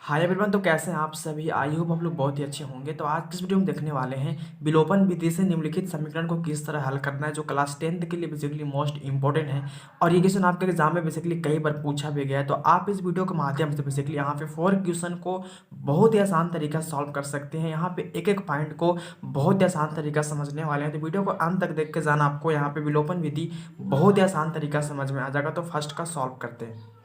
Hi everyone, तो कैसे हैं आप सभी। आई होप आप लोग बहुत ही अच्छे होंगे। तो आज किस वीडियो में देखने वाले हैं विलोपन विधि से निम्नलिखित समीकरण को किस तरह हल करना है, जो क्लास 10th के लिए बेसिकली मोस्ट इंपॉर्टेंट है और ये क्वेश्चन आपके एग्जाम में बेसिकली कई बार पूछा भी गया है। तो आप इस वीडियो के माध्यम से बेसिकली यहाँ पे 4 क्वेश्चन को बहुत ही आसान तरीका से सॉल्व कर सकते हैं। यहाँ पे एक एक पॉइंट को बहुत ही आसान तरीका से समझने वाले हैं। तो वीडियो को अंत तक देख के जाना, आपको यहाँ पे विलोपन विधि बहुत ही आसान तरीका समझ में आ जाएगा। तो फर्स्ट का सॉल्व करते हैं।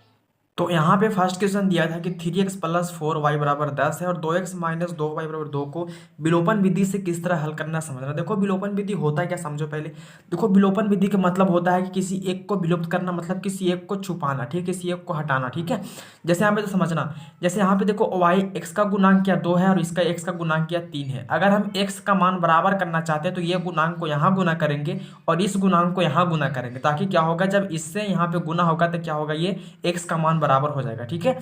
तो यहाँ पे फर्स्ट क्वेश्चन दिया था कि 3x प्लस 4y बराबर 10 है और 2x माइनस 2y बराबर 2 को विलोपन विधि से किस तरह हल करना समझना। देखो विलोपन विधि होता है क्या, समझो पहले। देखो विलोपन विधि का मतलब होता है कि किसी एक को विलुप्त करना, मतलब किसी एक को छुपाना, ठीक है, किसी एक को हटाना, ठीक है। जैसे यहाँ पे तो समझना, जैसे यहाँ पे देखो y x का गुणांक क्या 2 है और इसका x का गुणांक क्या 3 है। अगर हम x का मान बराबर करना चाहते हैं तो ये गुणांक को यहाँ गुना करेंगे और इस गुणांक को यहाँ गुना करेंगे, ताकि क्या होगा, जब इससे यहाँ पे गुना होगा तो क्या होगा, ये x का मान बराबर हो जाएगा, ठीक है।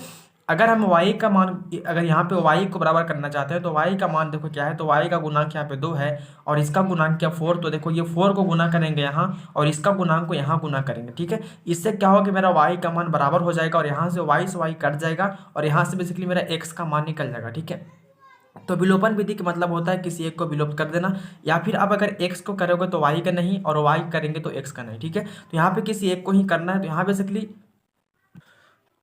अगर हम y का मान, अगर यहाँ पे y को बराबर करना चाहते हैं तो y का मान देखो क्या है, तो y का गुणांक यहाँ पे 2 है और इसका गुणांक क्या 4। तो देखो ये 4 को गुना करेंगे यहाँ और इसका गुणांक को यहाँ गुना करेंगे, ठीक है। इससे क्या होगा कि मेरा y का मान बराबर हो जाएगा और यहाँ से y कट जाएगा और यहाँ से बेसिकली मेरा x का मान निकल जाएगा, ठीक है। तो विलोपन विधि का मतलब होता है किसी एक को विलोप कर देना, या फिर अब अगर x को करोगे तो y का नहीं और y करेंगे तो x का नहीं, ठीक है। तो यहाँ पे किसी एक को ही करना है।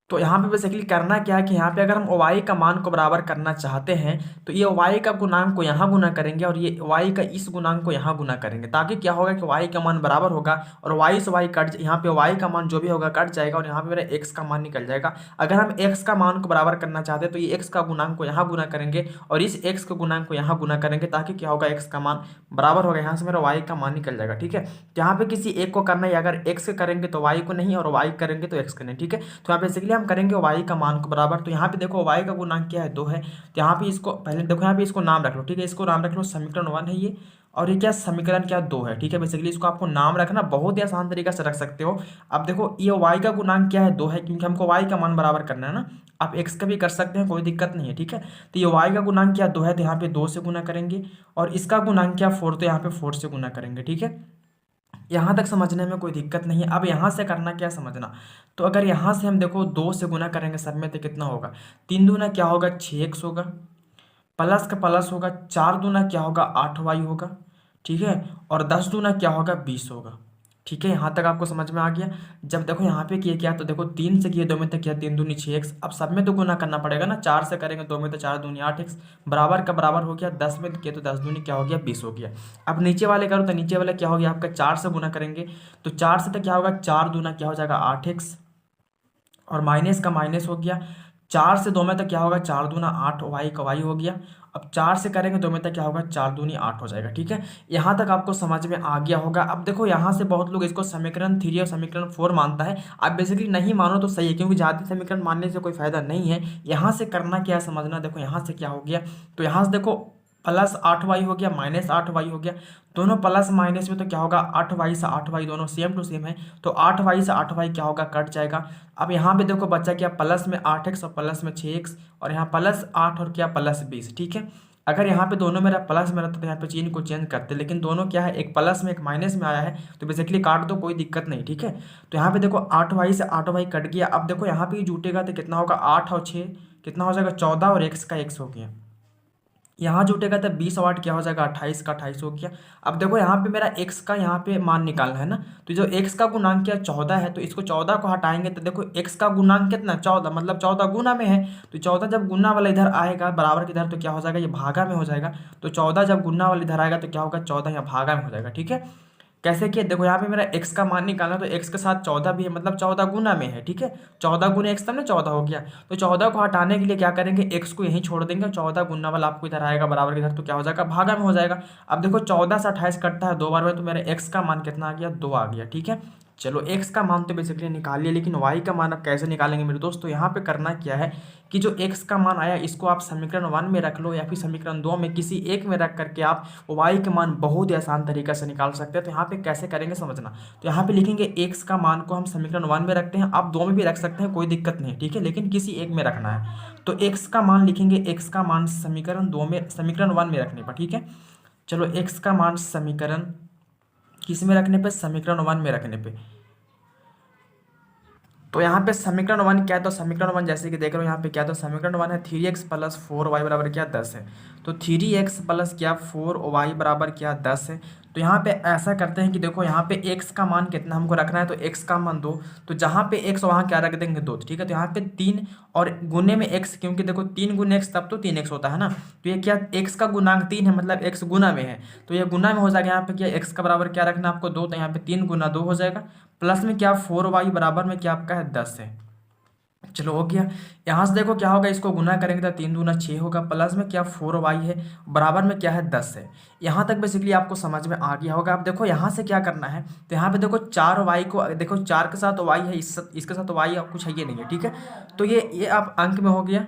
तो यहाँ पे बेसिकली करना क्या है कि यहाँ पे अगर हम y का मान को बराबर करना चाहते हैं तो ये y का गुणांक को यहाँ गुना करेंगे और ये y का इस गुणांक को यहाँ गुना करेंगे, ताकि क्या होगा कि y का मान बराबर होगा और y से y कट, यहाँ पे y का मान जो भी होगा कट जाएगा और यहाँ पे मेरा x का मान निकल जाएगा। अगर हम x का मान को बराबर करना चाहते हैं तो ये x का गुणांक को यहाँ गुना करेंगे और इस x के गुणांक को यहाँ गुना करेंगे, ताकि क्या होगा, x का मान बराबर होगा, यहाँ से मेरा y का मान निकल जाएगा, ठीक है। तो यहाँ पे किसी एक को करना है, अगर x करेंगे तो y को नहीं और y करेंगे तो x का नहीं, ठीक है। तो यहाँ बेसिकली हम करेंगे y का मान को बराबर। तो यहाँ पे देखो y का गुणांक क्या है, 2 है। तो यहाँ पे इसको पहले देखो, यहाँ पे इसको नाम रख लो, ठीक है। इसको नाम रख लो समीकरण 1 है ये, और ये क्या समीकरण क्या 2 है, ठीक है। बेसिकली इसको आपको नाम रखना बहुत ही आसान तरीका से रख सकते हो। अब देखो ये y का गुणांक क्या है, 2 है, क्योंकि हमको y का मान बराबर करना है ना। आप x का भी कर सकते हैं, कोई दिक्कत नहीं है, ठीक है। तो ये y का गुणांक क्या 2 है, तो यहाँ पे 2 से गुना करेंगे और इसका गुणांक क्या 4, तो यहाँ पे 4 से गुना करेंगे, ठीक है। यहाँ तक समझने में कोई दिक्कत नहीं है। अब यहाँ से करना क्या समझना, तो अगर यहाँ से हम देखो 2 से गुना करेंगे सब में तो कितना होगा, 3 दूना क्या होगा 6x होगा, प्लस का प्लस होगा, 4 दूना क्या होगा 8y होगा, ठीक है। और 10 दूना क्या होगा 20 होगा, ठीक है। यहाँ तक आपको समझ में आ गया। जब देखो यहाँ पे किए क्या, तो देखो 3 से किए 2 में तो किया 3 दूनी 6x। अब सब में तो गुना करना पड़ेगा ना, 4 से करेंगे 2 में तो 4 दूनी 8x, बराबर का बराबर हो गया। 10 में किए तो 10 दूनी क्या हो गया 20 हो गया। अब नीचे वाले करो तो नीचे वाले क्या हो गया आपका, 4 से गुना करेंगे तो 4 से तो क्या होगा, 4 दूना क्या हो जाएगा 8x और माइनस का माइनस हो गया। 4 से 2 में तक क्या होगा, 4 दूना 8 वाई का वाई हो गया। अब 4 से करेंगे 2 में तक क्या होगा, 4 दूनी 8 हो जाएगा, ठीक है। यहाँ तक आपको समझ में आ गया होगा। अब देखो यहाँ से बहुत लोग इसको समीकरण 3 और समीकरण 4 मानता है। आप बेसिकली नहीं मानो तो सही है, क्योंकि ज़्यादा समीकरण मानने से कोई फायदा नहीं है। यहाँ से करना क्या है समझना, देखो यहाँ से क्या हो गया, तो यहाँ से देखो प्लस 8y हो गया माइनस 8y हो गया, दोनों प्लस माइनस में तो क्या होगा 8y से 8y दोनों सेम टू सेम है, तो 8y से 8y क्या होगा कट जाएगा। अब यहाँ पे देखो बच्चा क्या, प्लस में 8x और प्लस में 6x और यहाँ प्लस 8 और क्या प्लस 20, ठीक है। अगर यहाँ पे दोनों मेरा प्लस में रहता तो यहाँ पे चिन्ह को चेंज करते, लेकिन दोनों क्या है, एक प्लस में एक माइनस में आया है, तो बेसिकली काट दो, कोई दिक्कत नहीं, ठीक है। तो यहाँ पे देखो 8y से 8y कट गया। अब देखो यहाँ पे जुटेगा तो कितना होगा, 8 और 6 कितना हो जाएगा 14 और x का x हो गया। यहाँ जुटेगा तो 20 और 8 क्या हो जाएगा 28 का 28 हो गया। अब देखो यहाँ पे मेरा x का यहाँ पे मान निकालना है ना, तो जो x का गुणांक क्या 14 है, तो इसको 14 को हटाएंगे तो देखो x का गुणांक कितना 14, मतलब 14 गुना में है। तो 14 जब गुना वाला इधर आएगा बराबर के इधर तो क्या हो जाएगा, ये भागा में हो जाएगा। तो 14 जब गुना वाला इधर आएगा तो क्या होगा, 14 यहाँ भागा में हो जाएगा, ठीक है। कैसे किया, देखो यहाँ पे मेरा x का मान निकालना, तो x के साथ 14 भी है, मतलब 14 गुना में है, ठीक है। 14 गुना x तब ना 14 हो गया। तो 14 को हटाने के लिए क्या करेंगे, x को यहीं छोड़ देंगे, 14 गुना वाला आपको इधर आएगा बराबर के इधर, तो क्या हो जाएगा भागा में हो जाएगा। अब देखो 14 से 28 कटता है 2 बार में, तो मेरा x का मान कितना आ गया 2 आ गया, ठीक है। चलो x का मान तो बेसिकली निकाल लिया, लेकिन y का मान अब कैसे निकालेंगे मेरे दोस्त। तो यहाँ पे करना क्या है कि जो x का मान आया इसको आप समीकरण 1 में रख लो या फिर समीकरण 2 में, किसी एक में रख करके आप y के मान बहुत ही आसान तरीके से निकाल सकते हैं। तो यहाँ पे कैसे करेंगे समझना, तो यहाँ पे लिखेंगे x का मान को हम समीकरण 1 में रखते हैं, आप 2 में भी रख सकते हैं, कोई दिक्कत नहीं, ठीक है, लेकिन किसी एक में रखना है। तो x का मान लिखेंगे, x का मान समीकरण 2 में, समीकरण 1 में रखने पर, ठीक है। चलो x का मान समीकरण किस में रखने पे, समीकरण 1 में रखने पे। तो यहाँ पे समीकरण वन क्या है, तो समीकरण वन जैसे कि देख रहे हो यहाँ पे क्या है, तो समीकरण वन है 3x प्लस 4y बराबर क्या 10 है। तो 3x प्लस क्या 4y बराबर क्या 10 है। तो यहाँ पे ऐसा करते हैं कि देखो यहाँ पे x का मान कितना हमको रखना है, तो x का मान 2, तो जहाँ पे x वहाँ क्या रख देंगे 2, ठीक है। तो यहाँ पे 3 और गुने में x, क्योंकि देखो 3 गुने x तब तो 3x होता है ना। तो ये क्या x का गुणांक 3 है, मतलब x गुना में है, तो ये गुना में हो जाएगा। यहाँ पे क्या x का बराबर क्या रखना है आपको 2, तो यहाँ पे 3 गुना 2 हो जाएगा, प्लस में क्या 4y बराबर में क्या आपका है 10 है। चलो हो गया। यहाँ से देखो क्या होगा, इसको गुना करेंगे तो 3 दूना 6 होगा, प्लस में क्या 4y है बराबर में क्या है 10 है। यहाँ तक बेसिकली आपको समझ में आ गया होगा। अब देखो यहाँ से क्या करना है, तो यहाँ पे देखो 4y को देखो 4 के साथ y है, इसके साथ y कुछ है ये नहीं है, ठीक है। तो ये आप अंक में हो गया।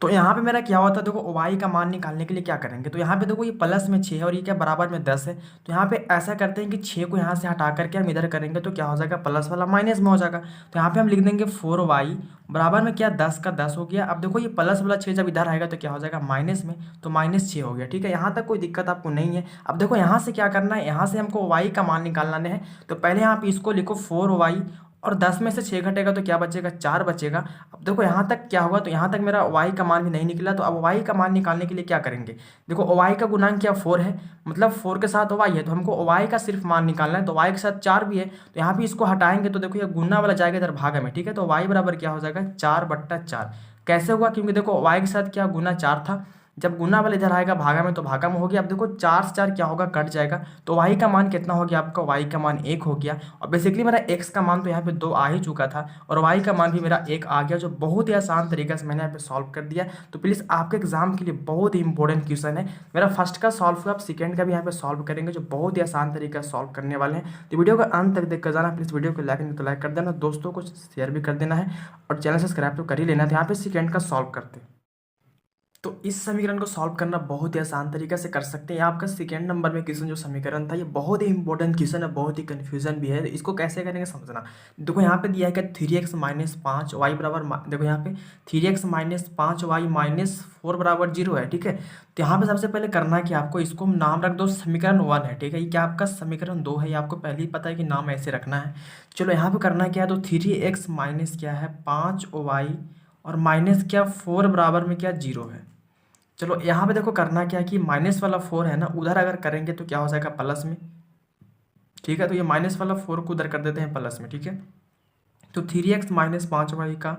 तो यहाँ पे मेरा क्या हुआ था, देखो y का मान निकालने के लिए क्या करेंगे, तो यहाँ पे देखो ये प्लस में 6 है और ये क्या बराबर में 10 है। तो यहाँ पे ऐसा करते हैं कि 6 को यहाँ से हटा करके हम इधर करेंगे तो क्या हो जाएगा, प्लस वाला माइनस में हो जाएगा। तो यहाँ पे हम लिख देंगे 4y बराबर में क्या 10 का 10 हो गया। अब देखो ये प्लस वाला 6 जब इधर आएगा तो क्या हो जाएगा माइनस में, तो -6 हो गया, ठीक है। यहाँ तक कोई दिक्कत आपको नहीं है। अब देखो यहाँ से क्या करना है, यहाँ से हमको y का मान निकालना है। तो पहले यहाँ पे इसको लिखो 4y, और 10 में से 6 घटेगा तो क्या बचेगा, 4 बचेगा। अब देखो यहाँ तक क्या हुआ, तो यहाँ तक मेरा y का मान भी नहीं निकला। तो अब y का मान निकालने के लिए क्या करेंगे, देखो y का गुणांक क्या 4 है, मतलब 4 के साथ y है, तो हमको y का सिर्फ मान निकालना है। तो y के साथ 4 भी है, तो यहाँ भी इसको हटाएंगे तो देखो ये गुना वाला जाएगा इधर भागा में, ठीक है। तो y बराबर क्या हो जाएगा 4/4। कैसे हुआ, क्योंकि देखो y के साथ क्या गुना 4 था, जब गुना वाला इधर आएगा भागा में तो भागा में हो गया। अब देखो 4 से 4 क्या होगा, कट जाएगा। तो y का मान कितना हो गया आपका, y का मान 1 हो गया। और बेसिकली मेरा x का मान तो यहाँ पे 2 आ ही चुका था, और y का मान भी मेरा 1 आ गया, जो बहुत ही आसान तरीके से मैंने यहाँ पे सॉल्व कर दिया। तो प्लीज़ आपके एग्जाम के लिए बहुत ही इंपॉर्टेंट क्वेश्चन है। मेरा फर्स्ट का सॉल्व हुआ, आप सेकेंड का भी यहाँ पे सॉल्व करेंगे, जो बहुत ही आसान तरीके से सॉल्व करने वाले हैं। तो वीडियो का अंत तक देख कर जाना। प्लीज़ वीडियो को लाइक नहीं तो लाइक कर देना, दोस्तों को शेयर भी कर देना है, और चैनल सब्सक्राइब तो कर ही लेना। तो यहाँ पे सेकेंड का सॉल्व करते हैं। तो इस समीकरण को सॉल्व करना बहुत ही आसान तरीके से कर सकते हैं। आपका सेकेंड नंबर में क्वेश्चन जो समीकरण था, ये बहुत ही इंपॉर्टेंट क्वेश्चन है, बहुत ही कन्फ्यूजन भी है। तो इसको कैसे करेंगे समझना। देखो यहाँ पे दिया है कि 3x - 5y बराबर, देखो यहाँ पे 3x - 5y - 4 बराबर 0 है, ठीक है। तो यहाँ पे सबसे पहले करना है कि आपको इसको नाम रख दो, समीकरण 1 है, ठीक है। ये क्या आपका समीकरण 2 है, ये आपको पहले ही पता है कि नाम ऐसे रखना है। चलो यहाँ पे करना क्या है, तो 3x माइनस क्या है 5y और माइनस क्या 4 बराबर में क्या 0 है। चलो यहाँ पे देखो करना क्या है कि माइनस वाला 4 है ना, उधर अगर करेंगे तो क्या हो जाएगा प्लस में, ठीक है। तो ये माइनस वाला 4 को उधर कर देते हैं प्लस में, ठीक है। तो 3x - 5y का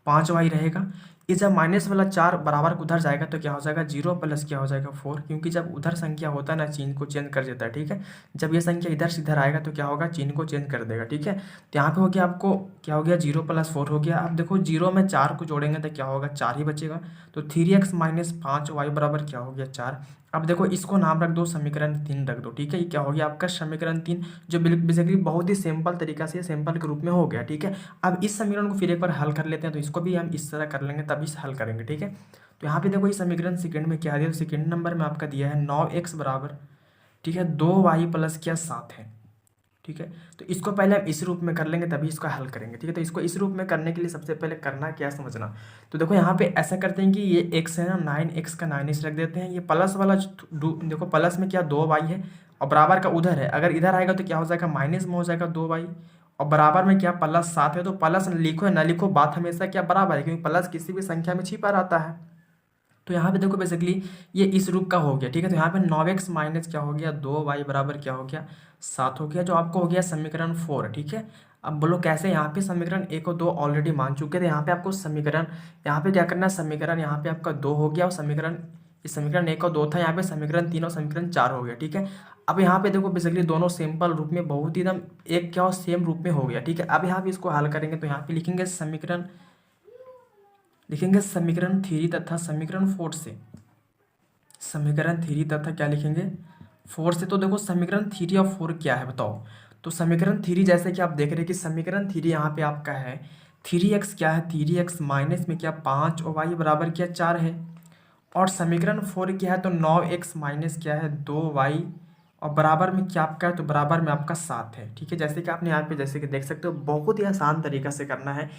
5y रहेगा। ये जब माइनस वाला 4 बराबर उधर जाएगा तो क्या हो जाएगा 0 प्लस क्या हो जाएगा 4, क्योंकि जब उधर संख्या होता है ना चिन्ह को चेंज कर देता है, ठीक है। जब ये संख्या इधर से इधर आएगा तो क्या होगा, चिन्ह को चेंज कर देगा, ठीक है। तो यहाँ पे हो गया आपको क्या हो गया 0 + 4 हो गया। अब देखो 0 में 4 को जोड़ेंगे तो क्या होगा 4 ही बचेगा। तो 3x - 5y बराबर क्या हो गया 4। अब देखो इसको नाम रख दो समीकरण 3 रख दो, ठीक है। ये क्या हो गया आपका समीकरण 3, जो बेसिकली बहुत ही सिंपल तरीका से सिंपल के रूप में हो गया, ठीक है। अब इस समीकरण को फिर एक बार हल कर लेते हैं, तो इसको भी हम इस तरह कर लेंगे तभी हल करेंगे, ठीक है। तो यहाँ पे देखो ये समीकरण सेकंड में क्या दिया, तो सेकंड नंबर में आपका दिया है 9x बराबर, ठीक है 2y प्लस क्या 7 है, ठीक है। तो इसको पहले हम इस रूप में कर लेंगे तभी इसको हल करेंगे, ठीक है। तो इसको इस रूप में करने के लिए सबसे पहले करना क्या समझना। तो देखो यहाँ पे ऐसा करते हैं कि ये x है ना, 9x का 9x रख देते हैं। ये प्लस वाला देखो प्लस में क्या 2y है और बराबर का उधर है, अगर इधर आएगा तो क्या हो जाएगा माइनस में हो जाएगा 2y, और बराबर में क्या +7 है। तो प्लस लिखो या ना लिखो, बात हमेशा क्या बराबर है, क्योंकि प्लस किसी भी संख्या में छिपा रहता है। तो यहाँ पे देखो बेसिकली ये इस रूप का हो गया, ठीक है। तो यहाँ पे 9x माइनस क्या हो गया 2y बराबर क्या हो गया 7 हो गया, जो आपको हो गया समीकरण 4, ठीक है। अब बोलो कैसे, यहाँ पे समीकरण 1 और 2 ऑलरेडी मान चुके थे। यहाँ पे आपको समीकरण यहाँ पे क्या करना है, समीकरण यहाँ पे आपका 2 हो गया, और समीकरण इस समीकरण 1 और 2 था, यहाँ पे समीकरण 3 और समीकरण 4 हो गया, ठीक है। अब यहाँ पे देखो बेसिकली दोनों सिंपल रूप में बहुत ही एकदम एक क्या हो सेम रूप में हो गया, ठीक है। अब यहाँ पे इसको हल करेंगे तो यहाँ पे लिखेंगे समीकरण 3 तथा समीकरण 4 से, समीकरण 3 तथा क्या लिखेंगे 4 से। तो देखो समीकरण 3 और 4 क्या है बताओ। तो समीकरण 3 जैसे कि आप देख रहे हैं कि समीकरण 3 यहाँ पे आपका है 3x क्या है 3x माइनस में क्या 5 और y बराबर क्या 4 है। और समीकरण 4 क्या है, तो 9x माइनस क्या है 2y और बराबर में क्या आपका है, तो बराबर में आपका 7 है, ठीक है। जैसे कि आपने यहाँ पे जैसे कि देख सकते हो बहुत ही आसान तरीका से करना है,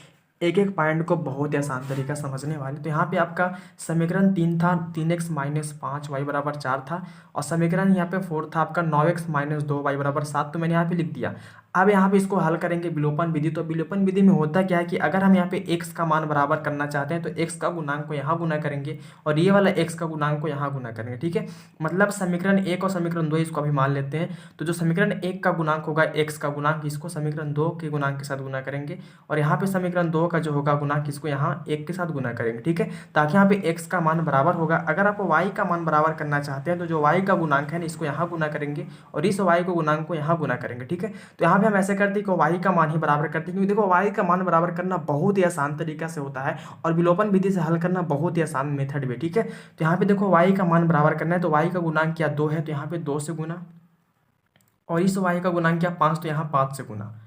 एक एक पॉइंट को बहुत ही आसान तरीका समझने वाले। तो यहाँ पे आपका समीकरण 3 था 3x - 5y बराबर 4 था, और समीकरण यहाँ पे 4 था आपका 9x - 2y बराबर 7, तो मैंने यहाँ पे लिख दिया। अब यहाँ पे इसको हल करेंगे विलोपन विधि। तो विलोपन विधि में होता क्या है कि अगर हम यहाँ पे x का मान बराबर करना चाहते हैं तो x का गुणांक को यहाँ गुना करेंगे और ये वाला x का गुणांक को यहाँ गुना करेंगे। ठीक है, मतलब समीकरण 1 और समीकरण 2 इसको अभी मान लेते हैं। तो जो समीकरण 1 का गुणांक होगा x का गुणांक, इसको समीकरण 2 के गुणांक के साथ गुना करेंगे और यहाँ पे समीकरण 2 का जो होगा गुणांक इसको यहाँ 1 के साथ गुना करेंगे। ठीक है, ताकि यहाँ पे x का मान बराबर होगा। अगर आप y का मान बराबर करना चाहते हैं तो जो y का गुणांक है ना इसको यहाँ गुना करेंगे और इस y को गुणांक को यहाँ गुना करेंगे। ठीक है, तो यहाँ पे हम ऐसे करते हैं कि y का मान ही बराबर करते हैं, क्योंकि देखो y का मान बराबर करना बहुत ही आसान तरीका से होता है और विलोपन विधि से हल करना बहुत ही आसान मेथड भी। ठीक है, तो यहाँ पे देखो y का मान बराबर करना है तो y का गुणांक क्या 2 है, तो यहाँ पे 2 से गुना और इस y का गुणांक क्या 5, तो यहाँ 5 से गुना।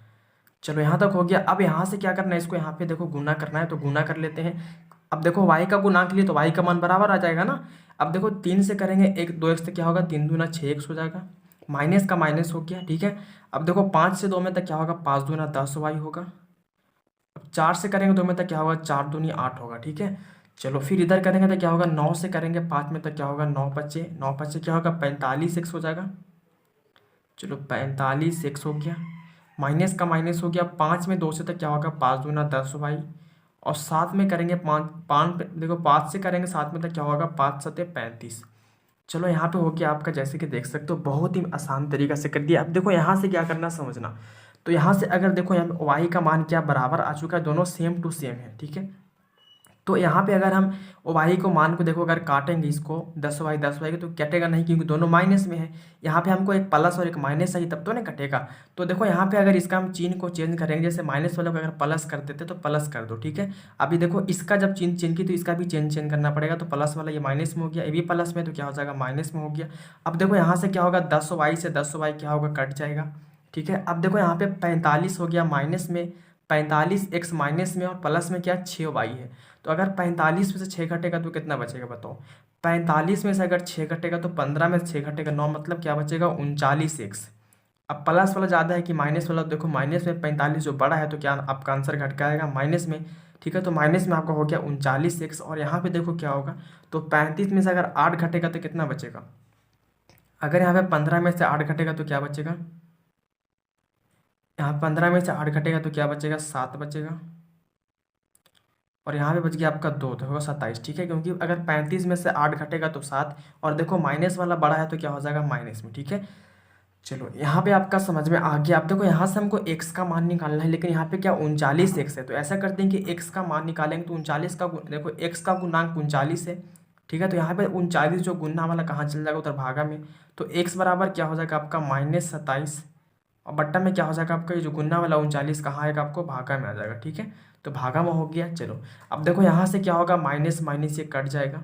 चलो यहाँ तक हो गया। अब यहाँ से क्या करना है, इसको यहाँ पे देखो गुना करना है तो गुना कर लेते हैं। अब देखो y का गुणांक लिए तो y का मान बराबर आ जाएगा ना। अब देखो 3 से करेंगे 2x से क्या होगा, 3 दूना 6x हो जाएगा, माइनस का माइनस हो गया। ठीक है, अब देखो 5 से 2 में तक क्या होगा, 5 दूना 10y होगा। अब 4 से करेंगे 2 में तक क्या होगा, 4 दूनी 8 होगा। ठीक है, चलो फिर इधर करेंगे तो क्या होगा, 9 से करेंगे 5 में तक क्या होगा, 9 5 क्या होगा, 45x हो जाएगा। चलो 45x हो गया, माइनस का माइनस हो गया। 5 में 2 से तक क्या होगा, 5 दूना 10y और 7 में करेंगे 5 5 देखो 5 से करेंगे 7 में तक क्या होगा, 5 7 35। चलो यहाँ पे हो गया आपका, जैसे कि देख सकते हो बहुत ही आसान तरीका से कर दिया। अब देखो यहाँ से क्या करना समझना, तो यहाँ से अगर देखो यहाँ पे y का मान क्या बराबर आ चुका है, दोनों सेम टू सेम है। ठीक है, तो यहाँ पे अगर हम y को मान को देखो अगर काटेंगे इसको 10y के तो कटेगा नहीं, क्योंकि दोनों माइनस में है। यहाँ पे हमको एक प्लस और एक माइनस चाहिए तब तो नहीं कटेगा। तो देखो यहाँ पे अगर इसका हम चिन्ह को चेंज करेंगे, जैसे माइनस वाले को अगर प्लस कर देते तो प्लस कर दो। ठीक है, अभी देखो इसका जब चिन्ह चेंज की तो इसका भी चेंज करना पड़ेगा। तो प्लस वाला ये माइनस में हो गया, ये भी प्लस में तो क्या हो जाएगा, माइनस में हो गया। अब देखो यहाँ से क्या होगा, 10y से 10y क्या होगा, कट जाएगा। ठीक है, अब देखो यहाँ पे 45 हो गया माइनस में, 45x माइनस में और प्लस में क्या 6y है। तो अगर 45 में से 6 घटेगा तो कितना बचेगा बताओ, 45 में से अगर 6 घटेगा तो 15 में से 6 घटेगा 9, मतलब क्या बचेगा 39x। अब प्लस वाला ज़्यादा है कि माइनस वाला, देखो माइनस में 45 जो बड़ा है तो क्या आपका आंसर घट के आएगा माइनस में। ठीक है, तो माइनस में आपका हो गया 39x और यहाँ पे देखो क्या होगा, तो 35 में से अगर 8 घटेगा तो कितना बचेगा, अगर यहाँ पे 15 में से 8 घटेगा तो क्या बचेगा, यहाँ 15 में से 8 घटेगा तो क्या बचेगा, 7 बचेगा और यहाँ पे बच गया आपका 2, तो होगा 27। ठीक है, क्योंकि अगर 35 में से 8 घटेगा तो 7 और देखो माइनस वाला बड़ा है तो क्या हो जाएगा माइनस में। ठीक है, चलो यहाँ पे आपका समझ में आ गया। अब देखो यहाँ से हमको x का मान निकालना है, लेकिन यहाँ पे क्या 39x है, तो ऐसा करते हैं कि x का मान निकालेंगे तो 39 का देखो x का गुणांक 39 है। ठीक है, तो यहाँ पे 39 जो गुना वाला कहाँ चल जाएगा, उधर भागा में, तो x बराबर क्या हो जाएगा आपका -27 और बट्टा में क्या हो जाएगा आपका ये जो गुना वाला 39 कहाँ आएगा, आपको भागा में आ जाएगा। ठीक है, तो भागा में हो गया। चलो अब देखो यहाँ से क्या होगा, माइनस माइनस ये कट जाएगा।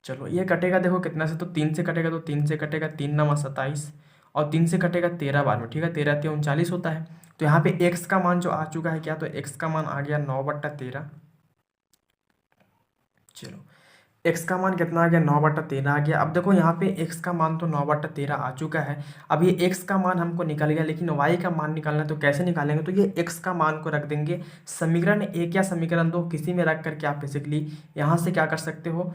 चलो ये कटेगा देखो कितना से, तो 3 से कटेगा, तो 3 से कटेगा 3 9 27 और 3 से कटेगा 13 बार में। ठीक है, 13 3 39 होता है। तो यहाँ पे x का मान जो आ चुका है क्या, तो x का मान आ गया 9/13। चलो x का मान कितना आ गया, 9/13 आ गया। अब देखो यहाँ पे x का मान तो 9/13 आ चुका है। अब ये x का मान हमको निकल गया, लेकिन y का मान निकालना है तो कैसे निकालेंगे, तो ये x का मान को रख देंगे समीकरण 1 या समीकरण 2 किसी में रख करके आप बेसिकली यहाँ से क्या कर सकते हो,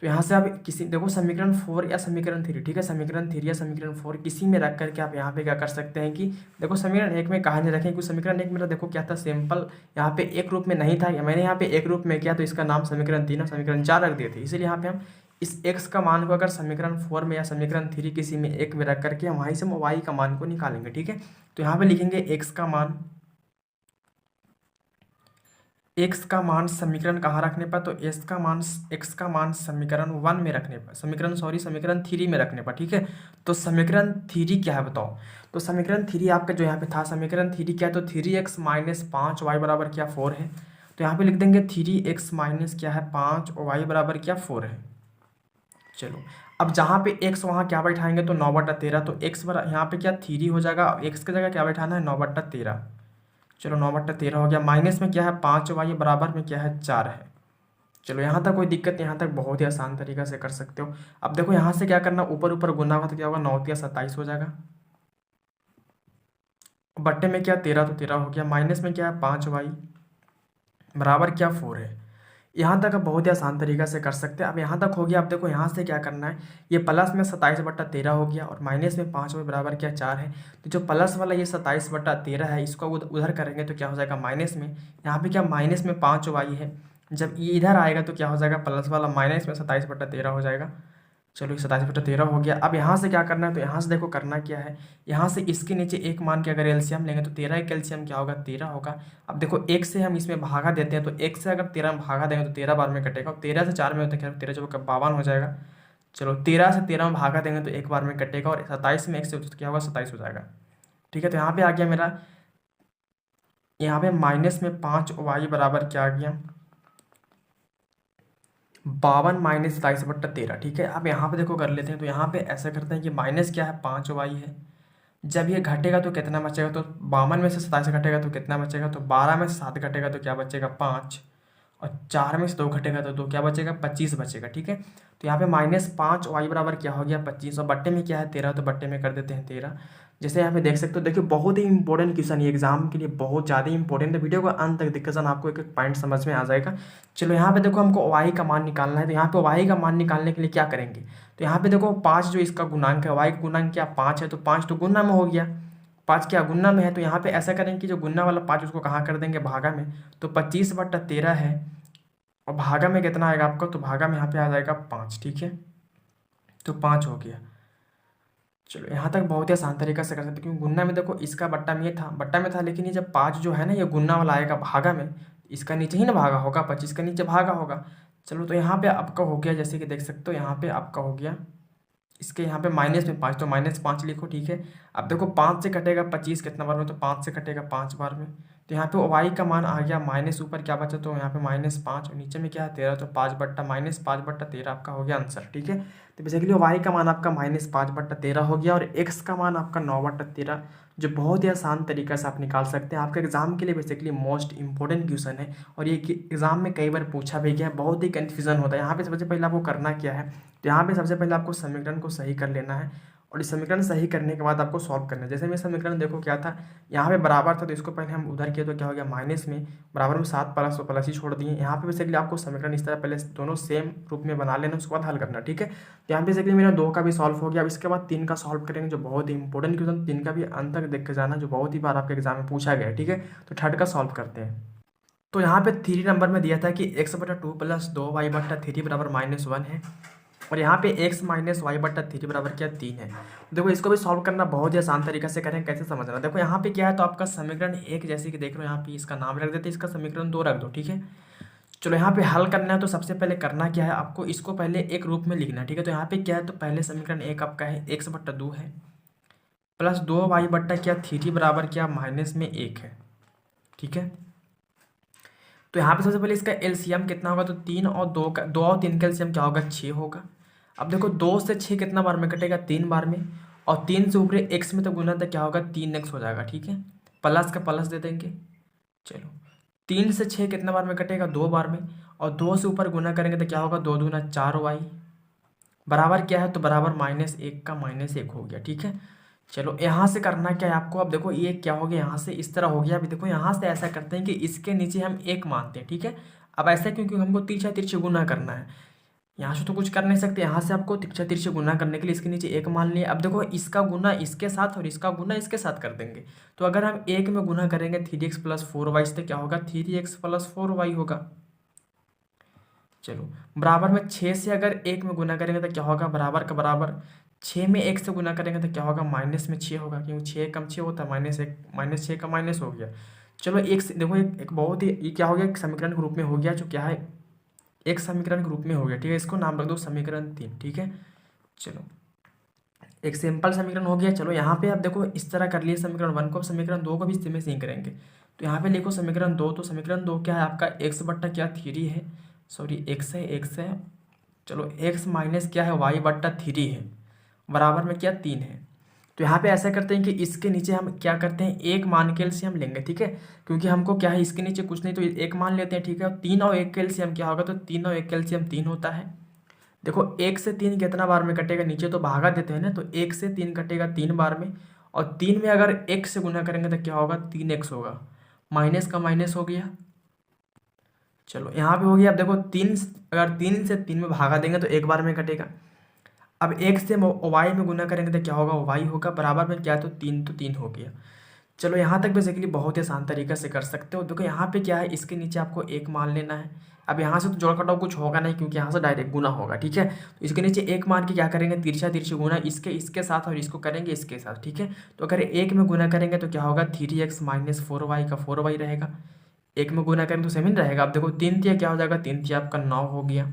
तो यहाँ से आप किसी देखो समीकरण 4 या समीकरण 3, ठीक है, समीकरण 3 या समीकरण 4 किसी में रख करके आप यहाँ पे क्या कर सकते हैं कि देखो समीकरण 1 में कहाँ नहीं रखें, क्योंकि समीकरण 1 मेरा देखो क्या था, सिंपल यहाँ पे एक रूप में नहीं था, मैंने यहाँ पे एक रूप में किया तो इसका नाम समीकरण 3 और समीकरण 4 रख दिए थे। इसीलिए यहाँ पे हम इस x का मान को अगर समीकरण 4 में या समीकरण 3 किसी में एक में रख करके हम वहीं से y का मान को निकालेंगे। ठीक है, तो यहाँ पे लिखेंगे x का मान समीकरण कहाँ रखने पर, तो x का मान समीकरण 1 में रखने पर, समीकरण 3 में रखने पर। ठीक है, तो समीकरण 3 क्या है बताओ, तो समीकरण 3 आपका जो यहाँ पे था, समीकरण 3 क्या है, तो 3x माइनस 5y बराबर क्या 4 है। तो यहाँ पे लिख देंगे 3x माइनस क्या है 5 और y बराबर क्या 4 है। चलो अब जहाँ पे x वहाँ क्या बैठाएंगे, तो 9/13, तो x बराबर यहाँ पे क्या 3 हो जाएगा, x की जगह क्या बैठाना है 9/13। चलो 9/13 हो गया, माइनस में क्या है 5y बराबर में क्या है 4 है। चलो यहाँ तक कोई दिक्कत नहीं, यहाँ तक बहुत ही आसान तरीका से कर सकते हो। अब देखो यहाँ से क्या करना, ऊपर ऊपर गुना होगा तो क्या होगा 9 या 27 हो जाएगा, बट्टे में क्या 13 तो 13 हो गया, माइनस में क्या है 5y बराबर क्या 4 है। यहाँ तक आप बहुत ही आसान तरीका से कर सकते हैं। अब यहाँ तक हो गया। अब देखो यहाँ से क्या करना है, ये प्लस में 27/13 हो गया और माइनस में 5 में बराबर क्या 4 है। तो जो प्लस वाला ये 27/13 है इसको उधर करेंगे तो क्या हो जाएगा माइनस में। यहाँ पे क्या माइनस में 5y है, जब ये इधर आएगा तो क्या हो जाएगा प्लस वाला माइनस में 27/13 हो जाएगा। चलो 27/13 हो गया। अब यहाँ से क्या करना है, तो यहाँ से देखो करना क्या है, यहाँ से इसके नीचे एक मान के अगर एलसीएम लेंगे तो 13 का एलसीएम क्या होगा 13 होगा। अब देखो एक से हम इसमें भागा देते हैं तो एक से अगर 13 में भागा देंगे तो 13 बार में कटेगा और 13 से 4 में होता है 13 चौका 52 हो जाएगा। चलो 13 से 13 में भागा देंगे तो एक बार में कटेगा और 27 में एक से तो क्या होगा 27 हो जाएगा। ठीक है, तो यहाँ पे आ गया मेरा, यहाँ पे माइनस में 5y बराबर क्या आ गया 52 माइनस 27/13। ठीक है, अब यहाँ पे देखो कर लेते हैं। तो यहाँ पे ऐसा करते हैं कि माइनस क्या है 5y है, जब ये घटेगा तो कितना बचेगा, तो 52 में से 27 घटेगा तो कितना बचेगा, तो 12 में से 7 घटेगा तो क्या बचेगा 5 और 4 में से 2 घटेगा तो 2 क्या बचेगा 25 बचेगा। ठीक है, तो यहाँ पे -5y बराबर क्या हो गया 25 और बट्टे में क्या है 13, तो बट्टे में कर देते हैं 13। जैसे यहाँ पे देख सकते हो, देखिए बहुत ही इंपॉर्टेंट क्वेश्चन, ये एग्जाम के लिए बहुत ज़्यादा इंपॉर्टेंट है। वीडियो को अंत तक देखकर आपको एक एक पॉइंट समझ में आ जाएगा। चलो यहाँ पे देखो हमको y का मान निकालना है, तो यहाँ पे y का मान निकालने के लिए क्या करेंगे, तो यहाँ पे देखो 5 जो इसका गुणांक है, y का गुणांक क्या 5 है, तो 5 तो गुना में हो गया, 5 क्या गुना में है। तो यहाँ पे ऐसा करेंगे कि जो गुना वाला 5 उसको कहाँ कर देंगे भागा में, तो 25/13 है और भागा में कितना आएगा आपका, तो भागा में यहाँ पे आ जाएगा 5। ठीक है, तो 5 हो गया। चलो यहाँ तक बहुत ही आसान तरीका से कर सकते हैं, क्योंकि गुन्ना में देखो इसका बट्टा में था, बट्टा में था, लेकिन ये जब 5 जो है ना ये गुन्ना वाला आएगा भागा में, इसका नीचे ही ना भागा होगा, 25 का नीचे भागा होगा। चलो तो यहाँ पे आपका हो गया, जैसे कि देख सकते हो यहाँ पे आपका हो गया, इसके यहाँ पे माइनस में 5 तो -5 लिखो। ठीक है, अब देखो 5 से कटेगा 25 कितना बार में, तो 5 से कटेगा 5 बार में। तो यहाँ पे y का मान आ गया माइनस, ऊपर क्या बचा, तो यहाँ पे -5 और नीचे में क्या है 13, तो 5/13 आपका हो गया आंसर। ठीक है, तो बेसिकली y का मान आपका -5/13 हो गया और x का मान आपका 9/13, जो बहुत ही आसान तरीका से आप निकाल सकते हैं। आपके एग्जाम के लिए बेसिकली मोस्ट इंपॉर्टेंट क्वेश्चन है और ये एग्जाम में कई बार पूछा भी गया है, बहुत ही कन्फ्यूजन होता है। यहाँ पे सबसे पहले आपको करना क्या है, तो यहाँ पे सबसे पहले आपको समीकरण को सही कर लेना है और इस समीकरण सही करने के बाद आपको सॉल्व करना है। जैसे मैं समीकरण देखो क्या था, यहाँ पे बराबर था तो इसको पहले हम उधर किए तो क्या हो गया माइनस में, बराबर में 7 प्लस तो प्लस ही छोड़ दिए। यहाँ पे बेसिकली आपको समीकरण इस तरह पहले दोनों सेम रूप में बना लेना, उसके बाद हल करना। ठीक है, तो यहाँ बेसिकली मेरा 2 का भी सॉल्व हो गया। अब इसके बाद 3 का सॉल्व करेंगे, जो बहुत ही इंपॉर्टेंट क्वेश्चन, 3 का भी अंत तक देख के जाना, जो बहुत ही बार आपके एग्जाम में पूछा गया है। ठीक है, तो थर्ड का सॉल्व करते हैं। तो यहाँ पे 3 नंबर में दिया था कि x/2 + 2y/3 बराबर -1 है और यहाँ पे x - y/3 बराबर क्या 3 है। देखो इसको भी सॉल्व करना बहुत ही आसान तरीका से करें, कैसे समझना। देखो यहाँ पे क्या है, तो आपका समीकरण 1 जैसे कि देख लो, यहाँ पे इसका नाम रख देते हैं, इसका समीकरण 2 रख दो। ठीक है, चलो यहाँ पे हल करना है तो सबसे पहले करना क्या है, आपको इसको पहले एक रूप में लिखना है। ठीक है, तो यहाँ पे क्या है, तो पहले समीकरण 1 आपका है x/2 है प्लस 2y/3 बराबर क्या -1 है। ठीक है, तो यहाँ पे सबसे पहले इसका एलसीएम कितना होगा, तो 3 और 2 का 2 और 3 का एलसीएम क्या होगा 6 होगा। अब देखो 2 से 6 कितना बार में कटेगा 3 बार में और 3 से ऊपर x में तो गुना तो क्या होगा 3x हो जाएगा। ठीक है, प्लस का प्लस दे देंगे। चलो 3 से 6 कितना बार में कटेगा 2 बार में और 2 से ऊपर गुना करेंगे तो क्या होगा 2 दूना 4y बराबर क्या है, तो बराबर -1 का -1 हो गया। ठीक है, चलो यहाँ से करना क्या है आपको, अब देखो ये क्या हो गया, यहाँ से इस तरह हो गया। अभी देखो यहाँ से ऐसा करते हैं कि इसके नीचे हम 1 मानते हैं। ठीक है, अब ऐसा क्योंकि हमको तिरछा तिरछे गुना करना है, यहाँ से तो कुछ कर नहीं सकते, यहाँ से आपको तिरछा तिरछे गुना करने के लिए इसके नीचे 1 मान लिया। अब देखो इसका गुना इसके साथ और इसका गुना इसके साथ कर देंगे, तो अगर हम 1 में गुना करेंगे 3x + 4y से क्या होगा 3x + 4y होगा। चलो बराबर में 6 से अगर 1 में गुना करेंगे तो क्या होगा बराबर का बराबर, 6 में 1 से गुना करेंगे तो क्या होगा माइनस में 6 होगा, क्योंकि 6 कम 6 होता है, -1 -6 का माइनस हो गया। चलो एक देखो एक बहुत ही ये क्या हो गया, एक समीकरण के रूप में हो गया, जो क्या है एक समीकरण के रूप में हो गया। ठीक है, इसको नाम रख दो समीकरण 3। ठीक है, चलो एक सिंपल समीकरण हो गया। चलो यहाँ पे आप देखो इस तरह कर लिए समीकरण 1 को, अब समीकरण 2 को भी इसी में से ही करेंगे। तो यहाँ पे लिखो समीकरण 2, तो समीकरण 2 क्या है आपका x/3 है, सॉरी x है। चलो x माइनस क्या है y/3 है, बराबर में क्या 3 है। तो यहाँ पे ऐसा करते हैं कि इसके नीचे हम क्या करते हैं, एक मान के एलसीएम लेंगे। ठीक है, क्योंकि हमको क्या है इसके नीचे कुछ नहीं तो एक मान लेते हैं। ठीक है, 3 और 1 के एलसीएम क्या होगा, तो 3 और 1 के एलसीएम 3 होता है। देखो 1 से 3 कितना बार में कटेगा, नीचे तो भागा देते हैं ना, तो 1 से 3 कटेगा 3 बार में और 3 में अगर 1 से गुना करेंगे तो क्या होगा 3x होगा, माइनस का माइनस हो गया। चलो यहाँ पे हो गया। अब देखो तीन, अगर 3 से 3 में भागा देंगे तो एक बार में कटेगा। अब एक से वाई में गुना करेंगे तो क्या होगा, वाई होगा। बराबर में क्या है, तो 3 हो गया। चलो यहाँ तक बेसिकली बहुत ही आसान तरीके से कर सकते हो। देखो यहाँ पे क्या है, इसके नीचे आपको एक मान लेना है। अब यहाँ से तो जोड़ घटाव कुछ होगा नहीं, क्योंकि यहाँ से डायरेक्ट गुना होगा, ठीक है। तो इसके नीचे एक मान के क्या करेंगे, तिरछा तिरछी गुना इसके साथ, और इसको करेंगे इसके साथ, ठीक है। तो अगर एक में गुना करेंगे तो क्या होगा, 3x माइनस 4y का 4y रहेगा। एक में गुना करेंगे तो सेम ही रहेगा। अब देखो 3 तिया क्या हो जाएगा, 3 तिया आपका 9 हो गया।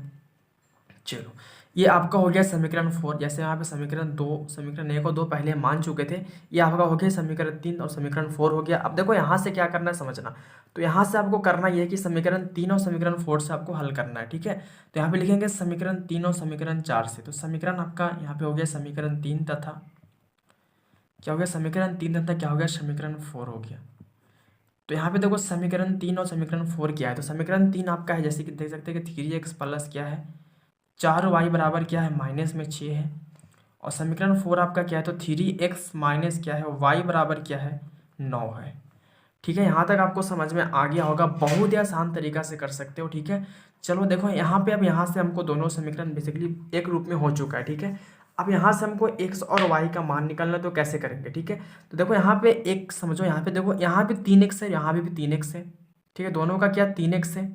चलो ये आपका हो गया समीकरण 4। जैसे यहाँ पे समीकरण 2, समीकरण 1 और 2 पहले मान चुके थे, ये आपका हो गया समीकरण 3 और समीकरण 4 हो गया। अब देखो यहाँ से क्या करना है समझना। तो यहाँ से आपको करना ये है कि समीकरण 3 और समीकरण 4 से आपको हल करना है, ठीक है। तो यहाँ पे लिखेंगे समीकरण 3 और समीकरण 4 से। तो समीकरण आपका यहाँ पे हो गया समीकरण 3 तथा क्या हो गया, समीकरण 3 तथा क्या हो गया, समीकरण 4 हो गया। तो यहाँ पे देखो समीकरण 3 और समीकरण 4 क्या है। तो समीकरण 3 आपका है, जैसे कि देख सकते हैं कि 3x प्लस क्या है, 4y बराबर क्या है, माइनस में 6 है। और समीकरण 4 आपका क्या है, तो 3x माइनस क्या है, y बराबर क्या है, 9 है। ठीक है, यहाँ तक आपको समझ में आ गया होगा। बहुत ही आसान तरीका से कर सकते हो, ठीक है। चलो देखो यहाँ पे, अब यहाँ से हमको दोनों समीकरण बेसिकली एक रूप में हो चुका है, ठीक है। अब यहाँ से हमको x और y का मान निकालना है, तो कैसे करेंगे, ठीक है। तो देखो यहाँ पे एक समझो, यहाँ पे देखो, यहाँ पे 3x है, यहाँ पे भी 3x है, ठीक है। दोनों का क्या 3x है।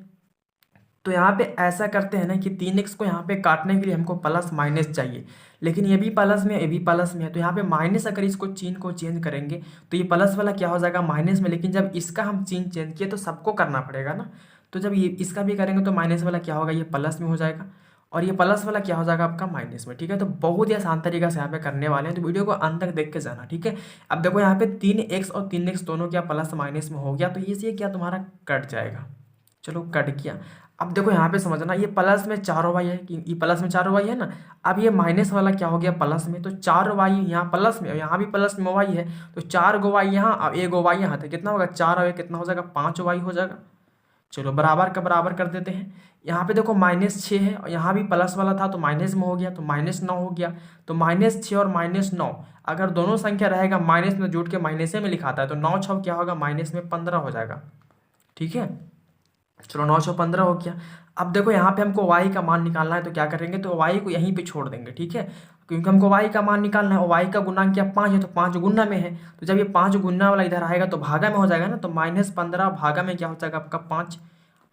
तो यहाँ पे ऐसा करते हैं ना कि 3x को यहाँ पे काटने के लिए हमको प्लस माइनस चाहिए, लेकिन ये भी प्लस में ये भी प्लस में है। तो यहाँ पे माइनस, अगर इसको चिन्ह को चेंज करेंगे तो ये प्लस वाला क्या हो जाएगा, माइनस में। लेकिन जब इसका हम चिन्ह चेंज किए तो सबको करना पड़ेगा ना। तो जब ये इसका भी करेंगे तो माइनस वाला क्या होगा, ये प्लस में हो जाएगा, और ये प्लस वाला क्या हो जाएगा आपका माइनस में, ठीक है। तो बहुत ही आसान तरीका से यहाँ पे करने वाले हैं, तो वीडियो को अंत तक देख के जाना, ठीक है। अब देखो यहाँ पे 3x और 3x दोनों क्या प्लस माइनस में हो गया, तो ये क्या तुम्हारा कट जाएगा। चलो कट किया। अब देखो यहाँ पे समझना, ये प्लस में 4y है, कि ये प्लस में 4y है ना। अब ये माइनस वाला क्या हो गया, प्लस में। तो 4y यहाँ प्लस में, यहाँ भी प्लस में y है, तो 4 गो y यहाँ, अब 1 गो y यहाँ, तो कितना होगा, 4 और 1 कितना हो जाएगा, 5y हो जाएगा। चलो बराबर का बराबर कर देते हैं। यहाँ पे देखो -6 है, और यहाँ भी प्लस वाला था तो माइनस में हो गया, तो -9 हो गया। तो -6 और -9, अगर दोनों संख्या रहेगा माइनस में जुट के माइनस में लिखाता है, तो 9 6 क्या होगा, माइनस में 15 हो जाएगा, ठीक है। चलो 915 हो गया। अब देखो यहाँ पे हमको y का मान निकालना है, तो क्या करेंगे, तो y को यहीं पे छोड़ देंगे, ठीक है। क्योंकि हमको y का मान निकालना है, और y का गुणांक क्या 5 है, तो 5 गुना में है। तो जब ये 5 गुना वाला इधर आएगा तो भागा में हो जाएगा ना। तो -15 भागा में क्या हो जाएगा आपका 5।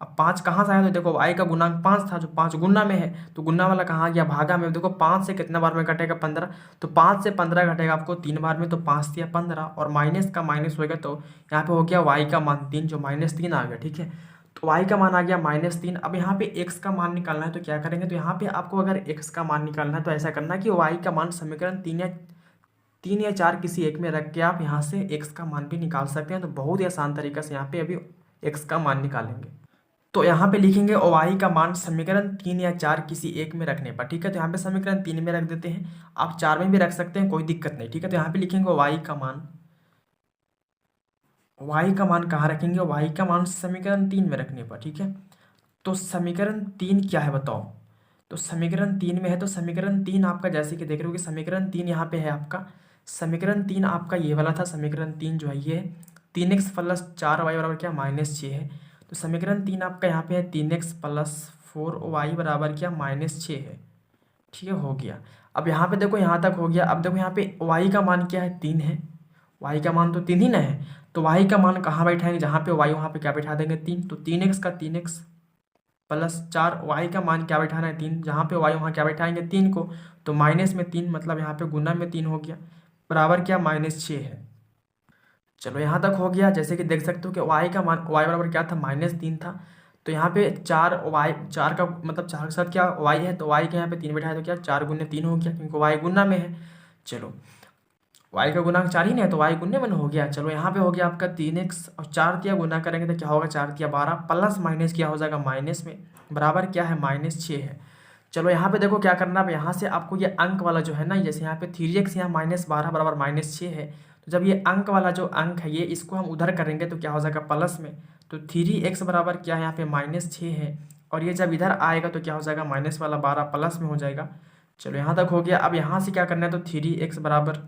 अब 5 कहाँ से आया, तो देखो y का गुणांक 5 था, जो 5 गुना में है, तो गुना वाला कहाँ गया, भागा में। देखो 5 से कितना बार में कटेगा, 15। तो 5 से 15 घटेगा आपको 3 बार में, तो 5 या 15, और माइनस का माइनस होगा, तो यहाँ पे हो गया y का मान 3, जो -3 आ गया, ठीक है। तो y का मान आ गया -3। अब यहाँ पे x का मान निकालना है, तो क्या करेंगे, तो यहाँ पे आपको अगर x का मान निकालना है तो ऐसा करना कि y का मान समीकरण 3 या 4 किसी एक में रख के आप यहाँ से x का मान भी निकाल सकते हैं। तो बहुत ही आसान तरीका से यहाँ पे अभी x का मान निकालेंगे। तो यहाँ पे लिखेंगे y का मान समीकरण 3 या 4 किसी एक में रखने पर, ठीक है। तो यहाँ पे समीकरण 3 में रख देते हैं, आप 4 में भी रख सकते हैं, कोई दिक्कत नहीं, ठीक है। तो यहाँ पे लिखेंगे y का मान, y का मान कहाँ रखेंगे, y का मान समीकरण 3 में रखने पर, ठीक है। तो समीकरण 3 क्या है बताओ। तो समीकरण 3 में है, तो समीकरण 3 आपका जैसे कि देख रहे हो कि समीकरण 3 यहाँ पे है आपका। समीकरण 3 आपका ये वाला था, समीकरण 3 जो है ये 3x प्लस 4y बराबर क्या, -6 है। तो समीकरण 3 आपका यहाँ पे है 3x प्लस 4y बराबर क्या, -6 है, ठीक है, हो गया। अब यहाँ पे देखो, यहाँ तक हो गया। अब देखो यहाँ पे y का मान क्या है, 3 है। y का मान तो 3 ही ना है, तो y का मान कहाँ बैठाएंगे, जहाँ पे y वहाँ पे क्या बैठा देंगे, 3। तो 3x का 3x प्लस 4, y का मान क्या बैठाना है, 3, जहाँ पे y वहाँ क्या बैठाएंगे, 3 को। तो माइनस में 3, मतलब यहाँ पे गुना में 3 हो गया, बराबर क्या, -6 है। चलो यहाँ तक हो गया। जैसे कि देख सकते हो कि y का मान, y बराबर क्या था, -3 था। तो यहाँ पे 4 का मतलब 4 के साथ क्या y है, तो y के यहाँ पे 3 बैठाया, तो क्या 4 गुने 3 हो गया, क्योंकि y गुना में है। चलो y का गुणांक 4 ही नहीं है, तो y गुने में हो गया। चलो यहाँ पे हो गया आपका 3x, और 4 दिया गुना करेंगे तो क्या होगा, 4 दिया 12, प्लस माइनस क्या हो जाएगा, माइनस में, बराबर क्या है, -6 है। चलो यहाँ पे देखो क्या करना है, यहाँ से आपको ये अंक वाला जो है ना, जैसे यहाँ पे 3x यहाँ -12 बराबर -6 है। तो जब ये अंक वाला जो अंक है, ये इसको हम उधर करेंगे तो क्या हो जाएगा, प्लस में। तो 3x बराबर क्या है, यहाँ पे -6 है, और ये जब इधर आएगा तो क्या हो जाएगा, माइनस वाला 12 प्लस में हो जाएगा। चलो यहाँ तक हो गया। अब यहाँ से क्या करना है, तो 3x बराबर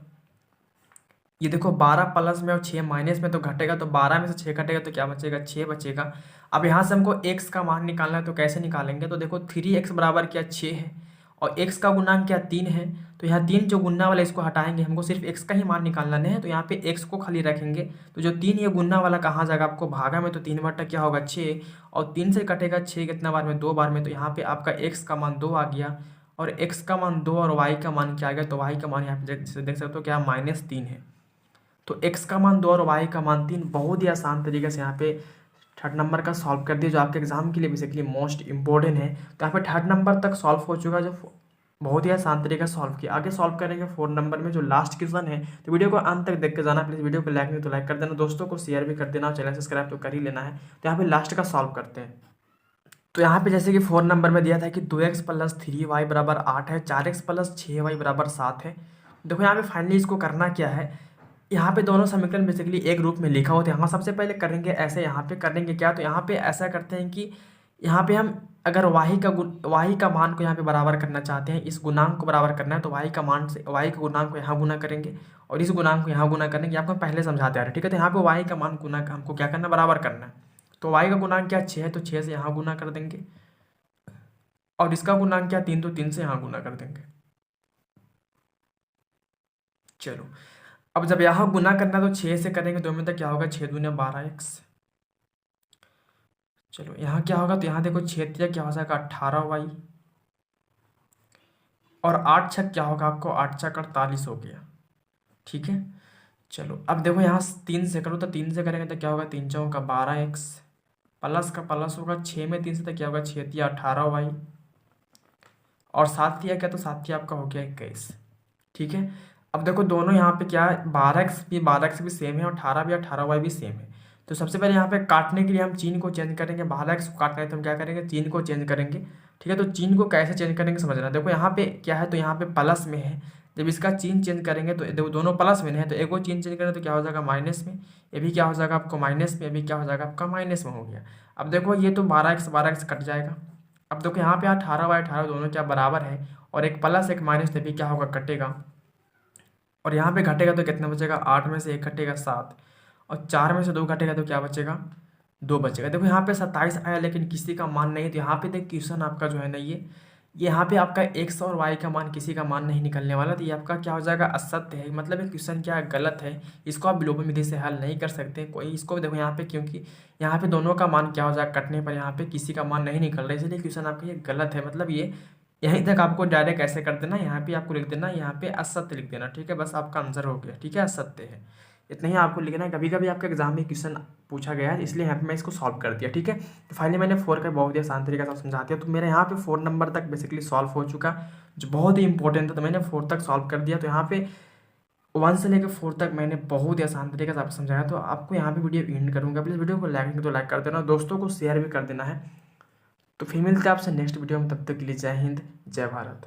ये देखो 12 प्लस में और 6 माइनस में तो घटेगा, तो 12 में से 6 घटेगा तो क्या बचेगा, 6 बचेगा। अब यहाँ से हमको x का मान निकालना है, तो कैसे निकालेंगे, तो देखो 3x बराबर क्या 6 है, और x का गुणांक क्या 3 है। तो यहाँ 3 जो गुणा वाला इसको हटाएंगे, हमको सिर्फ x का ही मान निकालना है, तो यहाँ पे x को खाली रखेंगे। तो जो 3 ये गुणा वाला कहाँ जाएगा आपको भागा में, तो 3 बटा क्या होगा 6, और 3 से कटेगा 6 कितना बार में, 2 बार में। तो यहाँ पे आपका x का मान 2 आ गया, और x का मान 2 और y का मान क्या आ गया, तो y का मान यहाँ पे जैसे देख सकते हो क्या -3 है। तो x का मान 2 और y का मान 3, बहुत ही आसान तरीके से यहाँ पे थर्ड नंबर का सॉल्व कर दिया, जो आपके एग्जाम के लिए बेसिकली मोस्ट इंपॉर्टेंट है। तो यहाँ पे थर्ड नंबर तक सॉल्व हो चुका, जो बहुत ही आसान तरीके से सॉल्व किया। आगे सॉल्व करेंगे फोर्थ नंबर में जो लास्ट क्वेश्चन है। तो वीडियो को अंत तक देख के जाना, प्लीज़ वीडियो को लाइक नहीं तो लाइक कर देना, दोस्तों को शेयर भी कर देना, चैनल सब्सक्राइब तो कर ही लेना है। तो यहाँ पे लास्ट का सॉल्व करते हैं। तो यहाँ पे जैसे कि 4 नंबर में दिया था कि 2x प्लस 3y बराबर 8 है, 4x प्लस 6y बराबर 7 है। देखो यहाँ पे फाइनली इसको करना क्या है, यहाँ पे दोनों समीकरण बेसिकली एक रूप में लिखा होता है। यहाँ सबसे पहले करेंगे ऐसे, यहाँ पे करेंगे क्या, तो यहाँ पे ऐसा करते हैं कि यहाँ पे हम अगर y का मान को यहाँ पे बराबर करना चाहते हैं, इस गुणांक को बराबर करना है, तो y का मान से y के गुणांक को यहाँ गुना करेंगे, और इस गुणांक को यहाँ गुना करेंगे। आपको पहले समझाते आ रहे, ठीक है। तो यहाँ पे y का मान गुना हमको क्या करना, बराबर करना है। तो y का गुणांक क्या 6 है, तो 6 से यहाँ गुना कर देंगे, और इसका गुणांक क्या 3, तो 3 से यहाँ गुना कर देंगे। चलो अब जब यहाँ गुना करना तो 6 से करेंगे, तो में तक क्या होगा, 6 दूनी 12x। चलो यहाँ क्या होगा, तो यहाँ देखो 6 तिया क्या हो जाएगा 18y, और 8 छक क्या होगा आपको, 8 छक 48 हो गया, ठीक है। चलो अब देखो यहाँ 3 से करो, तो 3 से करेंगे तो क्या होगा, 3 चौका 12x, प्लस का प्लस होगा 6 में 3 से, तो क्या होगा 6 तिया 18y, और 7 तिया क्या, तो 7 तिया आपका हो गया 21, ठीक है। अब देखो दोनों यहाँ पे क्या है, 12x भी सेम है, और 18y भी सेम है। तो सबसे पहले यहाँ पे काटने के लिए हम चिन्ह को चेंज करेंगे, 12x को काटना है तो हम क्या करेंगे, चिन्ह को चेंज करेंगे, ठीक है। तो चिन्ह को कैसे चेंज करेंगे समझना, देखो यहाँ पे क्या है, तो यहाँ पे प्लस में है, जब इसका चिन्ह चेंज करेंगे तो देखो दोनों प्लस में है, तो एक वो चिन्ह चेंज करें तो क्या हो जाएगा माइनस में, ये भी क्या हो जाएगा आपको माइनस में, ये भी क्या हो जाएगा आपका माइनस में हो गया। अब देखो ये तो 12x कट जाएगा। अब देखो यहाँ पे 18y दोनों क्या बराबर है, और एक प्लस एक माइनस, तो भी क्या होगा कटेगा, और यहाँ पे घटेगा तो कितना बचेगा, 8 में से 1 घटेगा 7, और 4 में से 2 घटेगा तो क्या बचेगा, 2 बचेगा। देखो यहाँ पे 27 आया, लेकिन किसी का मान नहीं, तो यहाँ पे देख क्वेश्चन आपका जो है ना ये यहाँ पे आपका x और y का मान किसी का मान नहीं निकलने वाला, तो ये आपका क्या हो जाएगा, असत्य है। मतलब ये क्वेश्चन क्या है, गलत है, इसको आप विलोपन विधि से हल नहीं कर सकते कोई। इसको देखो यहाँ पे, क्योंकि यहाँ पे दोनों का मान क्या हो जाएगा, कटने पर यहाँ पे किसी का मान नहीं निकल रहा है, इसलिए क्वेश्चन आपका ये गलत है। मतलब ये यहीं तक आपको डायरेक्ट ऐसे कर देना, यहाँ पे आपको लिख देना, यहाँ पे असत्य लिख देना, ठीक है। बस आपका आंसर हो गया, ठीक है, असत्य है, इतना ही आपको लिखना है। कभी कभी आपके एग्जाम में क्वेश्चन पूछा गया है, इसलिए यहाँ पे मैं इसको सॉल्व कर दिया, ठीक है। तो फाइनली मैंने 4 का बहुत ही आसान तरीके से समझा दिया। तो मेरे यहाँ पे 4 नंबर तक बेसिकली सॉल्व हो चुका, जो बहुत ही इंपॉर्टेंट था, तो मैंने 4 तक सॉल्व कर दिया। तो यहाँ पे 1 से लेकर 4 तक मैंने बहुत ही आसान तरीके से आपको समझाया। तो आपको यहाँ पे वीडियो एंड करूँगा, प्लीज़ वीडियो को लाइक नहीं तो लाइक कर देना, दोस्तों को शेयर भी कर देना है। तो फिर मिलते हैं आपसे नेक्स्ट वीडियो में, तब तक के लिए जय हिंद जय भारत।